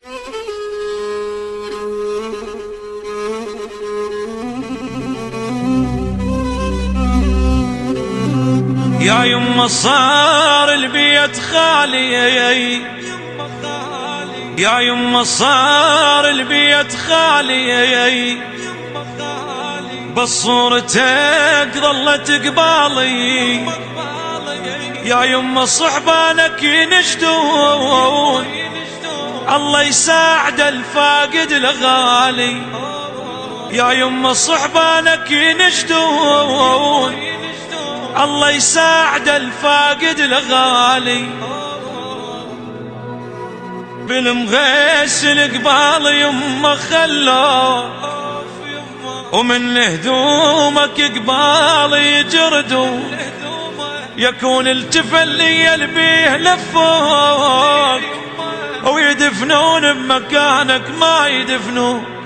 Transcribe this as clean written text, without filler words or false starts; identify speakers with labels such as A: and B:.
A: يا يما صار البيت خالي، يا يما صار البيت خالي، بس صورتك ظلت قبالي. يا يما صحبانك ينشدون، الله يساعد الفاقد الغالي. يا يما صحبانك ينشدون، الله يساعد الفاقد الغالي. بالمغيس القبال يما خلو، ومن هدومك قبال يجردوا، يكون التفلي يلبيه لفوك، ويدفنون بمكانك ما يدفنون.